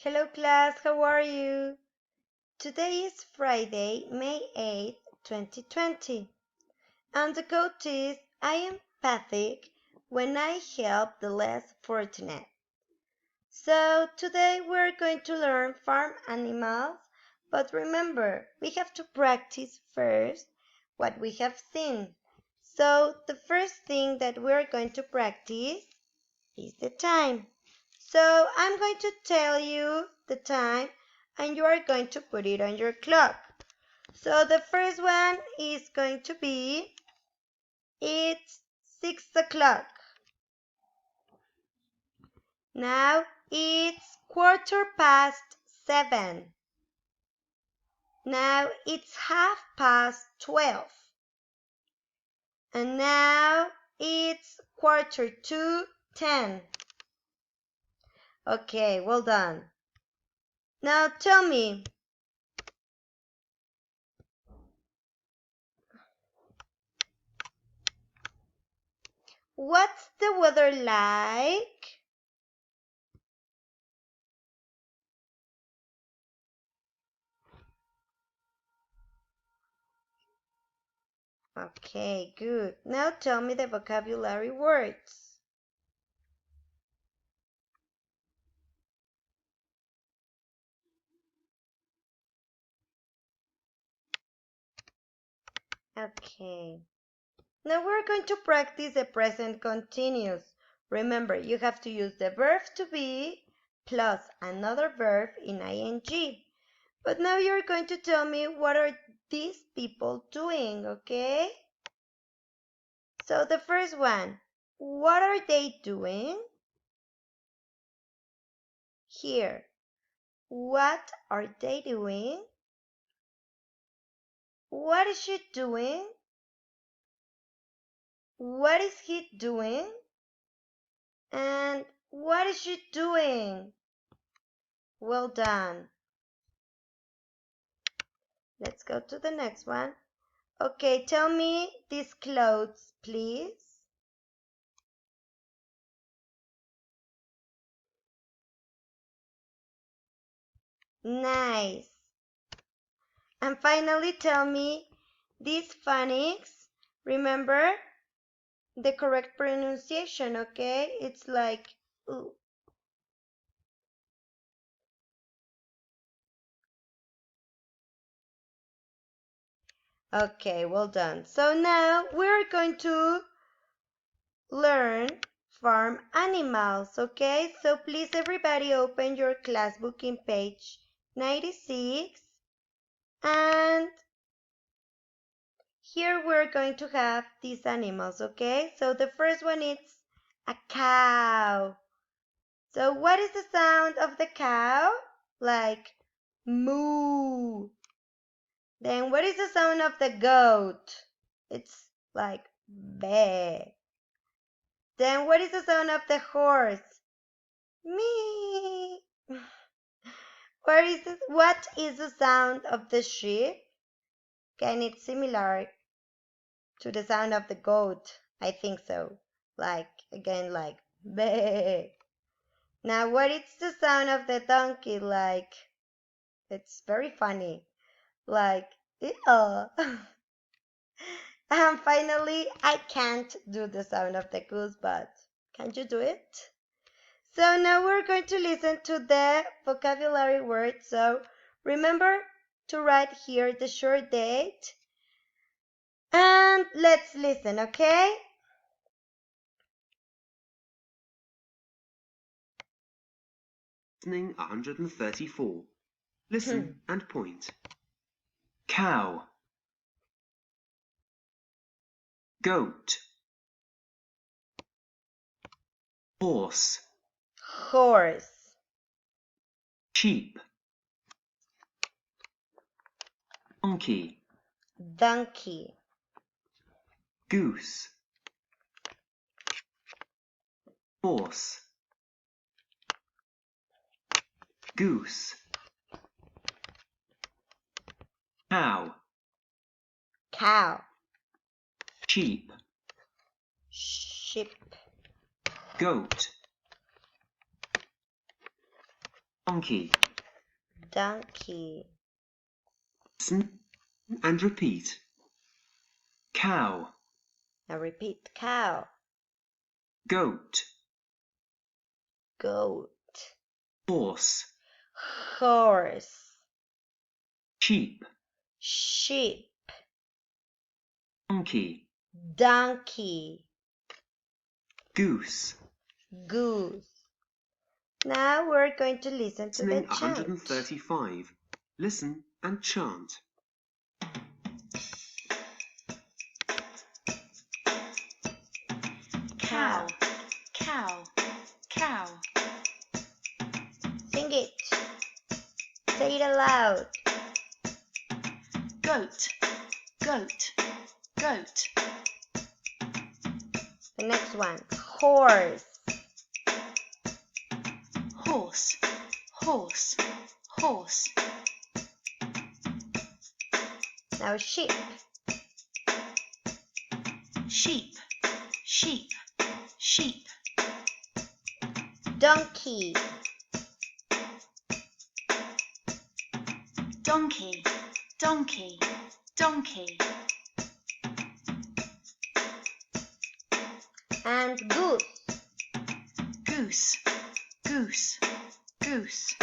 Hello class, how are you? Today is Friday, May 8th, 2020. And the quote is, I am empathic when I help the less fortunate. So today we're going to learn farm animals, but remember, we have to practice first what we have seen. So the first thing that we're going to practice is the time. So I'm going to tell you the time and you are going to put it on your clock. So the first one is going to be, it's 6 o'clock. Now it's 7:15. Now it's 12:30. And now it's 10:45. Okay, well done. Now tell me, what's the weather like? Okay, good. Now tell me the vocabulary words. Okay. Now we're going to practice the present continuous. Remember, you have to use the verb to be plus another verb in ing. But now you're going to tell me what are these people doing, okay? So the first one, what are they doing? Here, what are they doing? What is she doing? What is he doing? And what is she doing? Well done. Let's go to the next one. Okay, tell me these clothes, please. Nice. And finally, tell me these phonics. Remember the correct pronunciation, okay? It's like ooh. Okay, well done. So now we're going to learn farm animals, okay? So please everybody open your class book in page 96. And here we're going to have these animals, okay? So the first one is a cow. So what is the sound of the cow? Like moo. Then what is the sound of the goat? It's like bae. Then what is the sound of the horse? Me. What is the sound of the sheep? Can it similar to the sound of the goat? I think so. Like again, like bae. Now what is the sound of the donkey? Like it's very funny. Like ew. And finally, I can't do the sound of the goose, but can you do it? So now we're going to listen to the vocabulary words. So remember to write here the short date. And let's listen, okay? Listening 134. Listen and point. Cow. Goat. Horse. Horse, Sheep. Donkey. donkey, Goose. Horse. Goose. Cow. cow, Sheep. sheep, Goat. Donkey. Donkey. Listen and repeat. Cow. Now repeat. Cow. Goat. Goat. Horse. Horse. Sheep. Sheep. Donkey. Donkey. Goose. Goose. Now we're going to listen to the Listening chant. 135. Listen and chant. Cow, cow, cow. Sing it. Say it aloud. Goat, goat, goat. The next one. Horse. Horse, horse, horse. Now sheep. Sheep, sheep, sheep. Donkey. Donkey, donkey, donkey. And goose. Goose, goose, goose.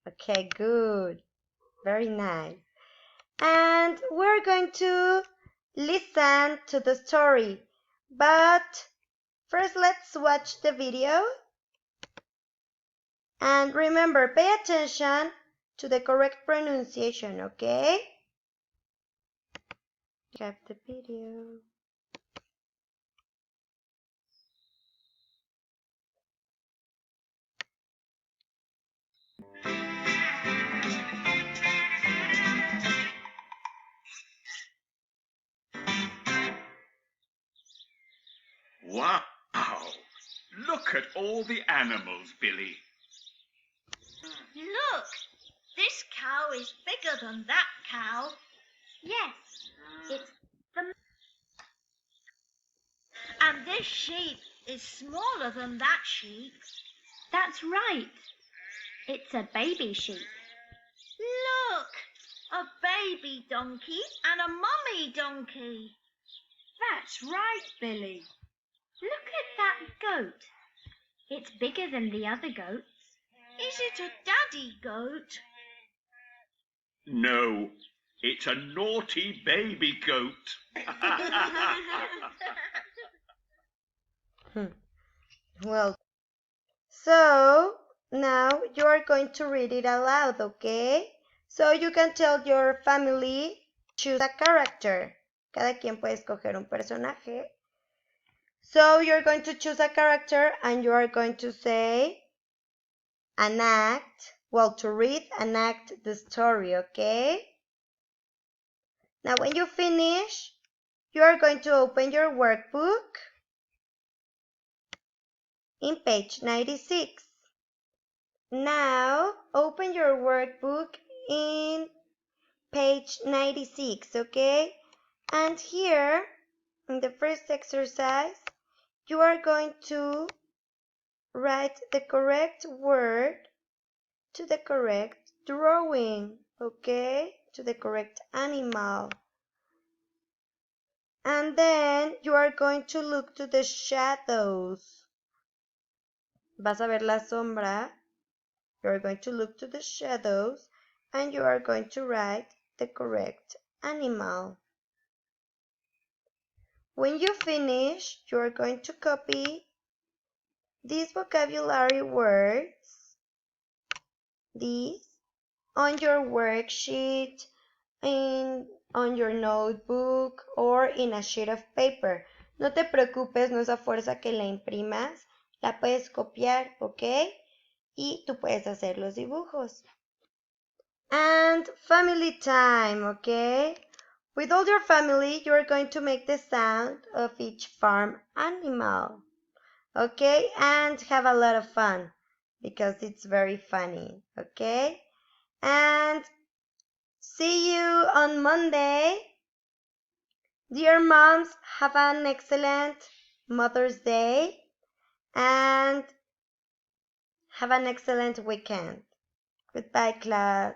Okay, good. Very nice. And we're going to listen to the story. But first, let's watch the video. And remember, pay attention to the correct pronunciation, okay? Have the video. Wow! Look at all the animals, Billy. Look, this cow is bigger than that cow. Yes, it's the... And this sheep is smaller than that sheep. That's right. It's a baby sheep. Look, a baby donkey and a mummy donkey. That's right, Billy. Look at that goat. It's bigger than the other goats. Is it a daddy goat? No, it's a naughty baby goat. Well, so now you are going to read it aloud, okay? So you can tell your family, choose a character. Cada quien puede escoger un personaje. So you're going to choose a character and you are going to say an act. Well, to read and act the story, okay? Now when you finish, you are going to open your workbook in page 96. Now open your workbook in page 96, okay? And here, in the first exercise, you are going to write the correct word to the correct drawing, okay? To the correct animal. And then you are going to look to the shadows. Vas a ver la sombra. You are going to look to the shadows and you are going to write the correct animal. When you finish, you are going to copy these vocabulary words, these, on your worksheet, on your notebook, or in a sheet of paper. No te preocupes, no es a fuerza que la imprimas, la puedes copiar, ¿ok? Y tú puedes hacer los dibujos. And family time, ¿ok? With all your family, you are going to make the sound of each farm animal. Okay, and have a lot of fun because it's very funny, okay? And see you on Monday. Dear moms, have an excellent Mother's Day and have an excellent weekend. Goodbye, class.